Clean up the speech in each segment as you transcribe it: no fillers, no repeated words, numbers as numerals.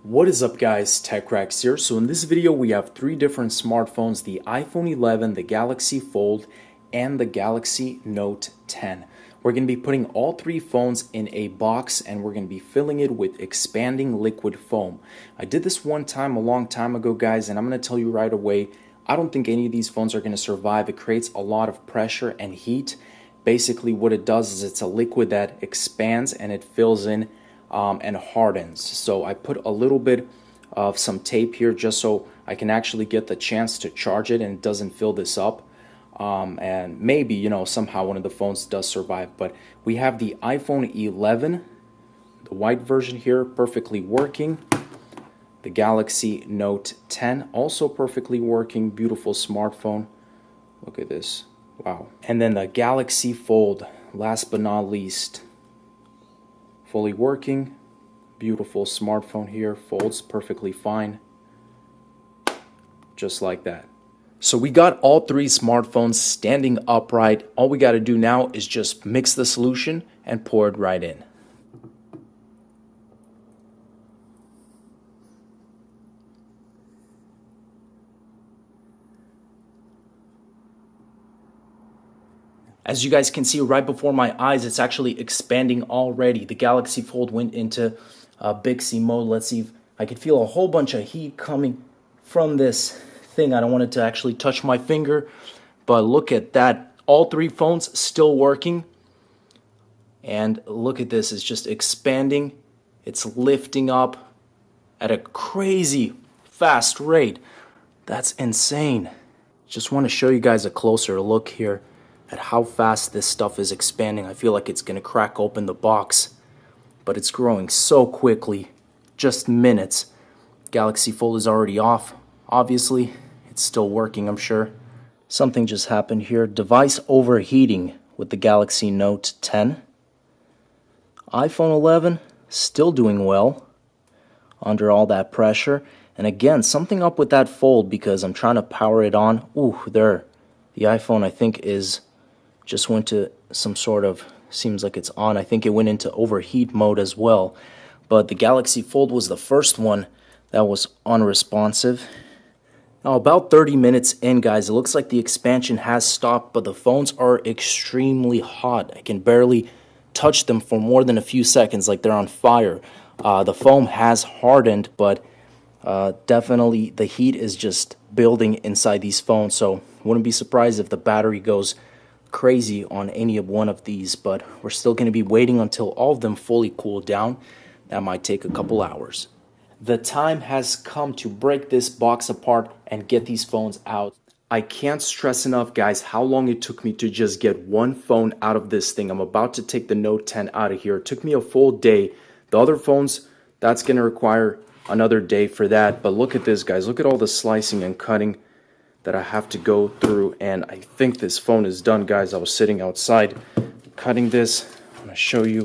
What is up guys, TechRex here. So in this video we have three different smartphones, the iPhone 11, the Galaxy Fold, and the Galaxy Note 10. We're going to be putting all three phones in a box and we're going to be filling it with expanding liquid foam. I did this one time a long time ago guys, and I'm going to tell you right away, I don't think any of these phones are going to survive. It creates a lot of pressure and heat. Basically what it does is it's a liquid that expands and it fills in and hardens. So I put a little bit of some tape here just so I can actually get the chance to charge it and it doesn't fill this up. And maybe, somehow one of the phones does survive. But we have the iPhone 11, the white version here, perfectly working. The Galaxy Note 10, also perfectly working, beautiful smartphone. Look at this, wow. And then the Galaxy Fold, last but not least. Fully working, beautiful smartphone here, folds perfectly fine, just like that. So we got all three smartphones standing upright. All we got to do now is just mix the solution and pour it right in. As you guys can see right before my eyes, it's actually expanding already. The Galaxy Fold went into Bixby mode. Let's see if I could feel a whole bunch of heat coming from this thing. I don't want it to actually touch my finger, but look at that. All three phones still working. And look at this, it's just expanding. It's lifting up at a crazy fast rate. That's insane. Just want to show you guys a closer look here at how fast this stuff is expanding. I feel like it's gonna crack open the box, but it's growing so quickly, just minutes. Galaxy Fold is already off. Obviously, it's still working, I'm sure. Something just happened here. Device overheating with the Galaxy Note 10. iPhone 11, still doing well under all that pressure. And again, something up with that Fold because I'm trying to power it on. Ooh, there. The iPhone, I think, just went to some sort of, seems like it's on. I think it went into overheat mode as well. But the Galaxy Fold was the first one that was unresponsive. Now about 30 minutes in, guys, it looks like the expansion has stopped, but the phones are extremely hot. I can barely touch them for more than a few seconds, like they're on fire. The foam has hardened, but definitely the heat is just building inside these phones. So wouldn't be surprised if the battery goes crazy on any one of these, but we're still going to be waiting until all of them fully cool down. That might take a couple hours. The time has come to break this box apart and get these phones out. I can't stress enough, guys, how long it took me to just get one phone out of this thing. I'm about to take the Note 10 out of here. It took me a full day. The other phones, that's going to require another day for that. But look at this, guys. Look at all the slicing and cutting that I have to go through, and I think this phone is done, guys. I was sitting outside cutting this. I'm going to show you.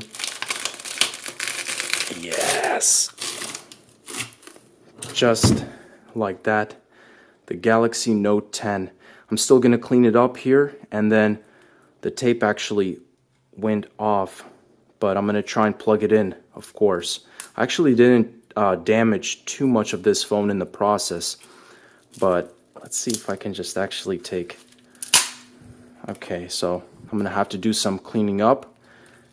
Yes! Just like that. The Galaxy Note 10. I'm still going to clean it up here, and then the tape actually went off, but I'm going to try and plug it in, of course. I actually didn't damage too much of this phone in the process, but let's see if I can just actually take... Okay, so I'm going to have to do some cleaning up,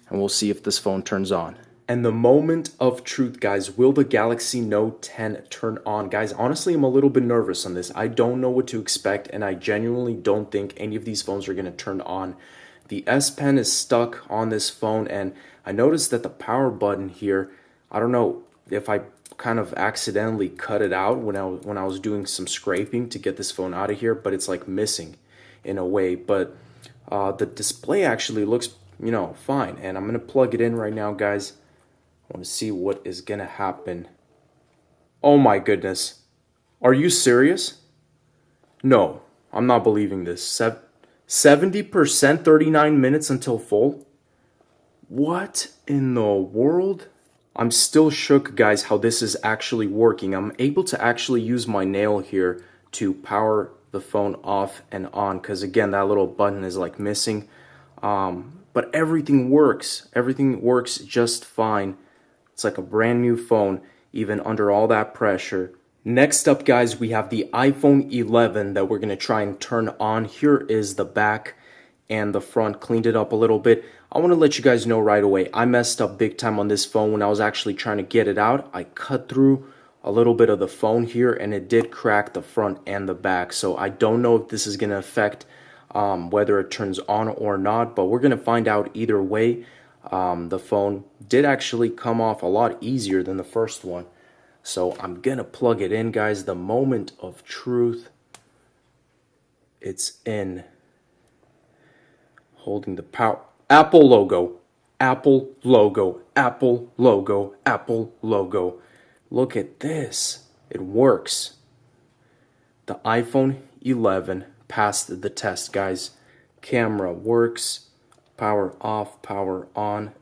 and we'll see if this phone turns on. And the moment of truth, guys. Will the Galaxy Note 10 turn on? Guys, honestly, I'm a little bit nervous on this. I don't know what to expect, and I genuinely don't think any of these phones are going to turn on. The S Pen is stuck on this phone, and I noticed that the power button here, I don't know if I kind of accidentally cut it out when I was doing some scraping to get this phone out of here, but it's like missing in a way. But the display actually looks fine, and I'm gonna plug it in right now, guys. I want to see what is gonna happen. Oh my goodness, are you serious? No, I'm not believing this. 70%, 39 minutes until full. What in the world? I'm still shook, guys, how this is actually working. I'm able to actually use my nail here to power the phone off and on, because again, that little button is like missing. But everything works. Everything works just fine. It's like a brand new phone. even under all that pressure. Next up, guys, we have the iPhone 11 that we're going to try and turn on. Here is the back and the front. Cleaned it up a little bit. I want to let you guys know right away, I messed up big time on this phone when I was actually trying to get it out. I cut through a little bit of the phone here, and it did crack the front and the back. So I don't know if this is going to affect whether it turns on or not, but we're going to find out either way. The phone did actually come off a lot easier than the first one. So I'm going to plug it in, guys. The moment of truth. It's in. Holding the power. Apple logo. Apple logo. Apple logo. Apple logo. Look at this. It works. The iPhone 11 passed the test, guys. Camera works. Power off, power on.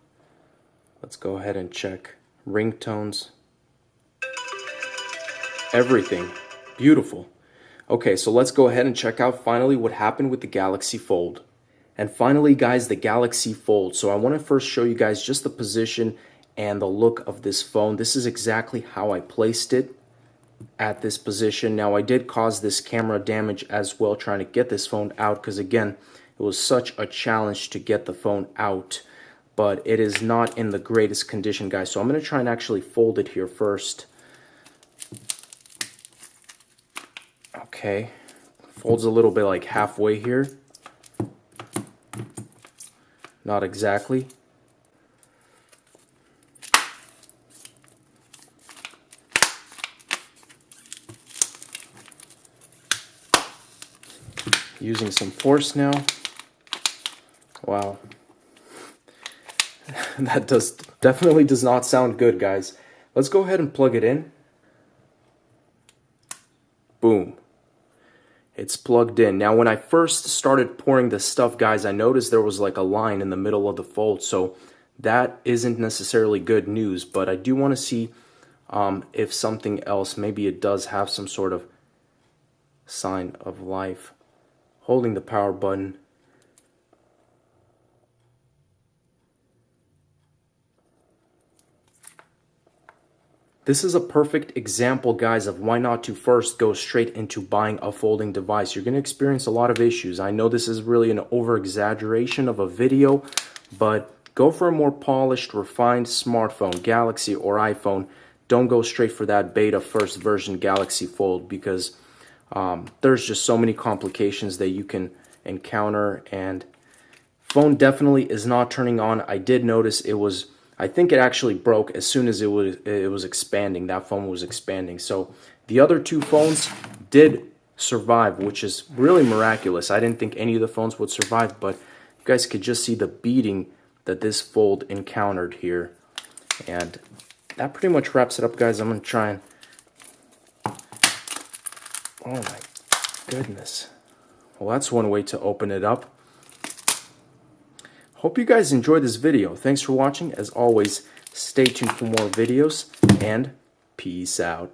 Let's go ahead and check ringtones. Everything. Beautiful. Okay, so let's go ahead and check out finally what happened with the Galaxy Fold. And finally, guys, the Galaxy Fold. So I want to first show you guys just the position and the look of this phone. This is exactly how I placed it at this position. Now, I did cause this camera damage as well trying to get this phone out because, again, it was such a challenge to get the phone out. But it is not in the greatest condition, guys. So I'm going to try and actually fold it here first. Okay, folds a little bit like halfway here. Not exactly. Using some force now. Wow. That definitely does not sound good, guys. Let's go ahead and plug it in. Boom. It's plugged in. Now, when I first started pouring this stuff, guys, I noticed there was like a line in the middle of the fold. So that isn't necessarily good news, but I do want to see if something else, maybe it does have some sort of sign of life. Holding the power button. This is a perfect example, guys, of why not to first go straight into buying a folding device. You're going to experience a lot of issues. I know this is really an over-exaggeration of a video, but go for a more polished, refined smartphone, Galaxy or iPhone. Don't go straight for that beta first version Galaxy Fold because there's just so many complications that you can encounter, and phone definitely is not turning on. I did notice it was, I think it actually broke as soon as it was expanding. That phone was expanding. So the other two phones did survive, which is really miraculous. I didn't think any of the phones would survive, but you guys could just see the beating that this Fold encountered here. And that pretty much wraps it up, guys. I'm going to try and... Oh my goodness. Well, that's one way to open it up. Hope you guys enjoyed this video. Thanks for watching. As always, stay tuned for more videos, and peace out.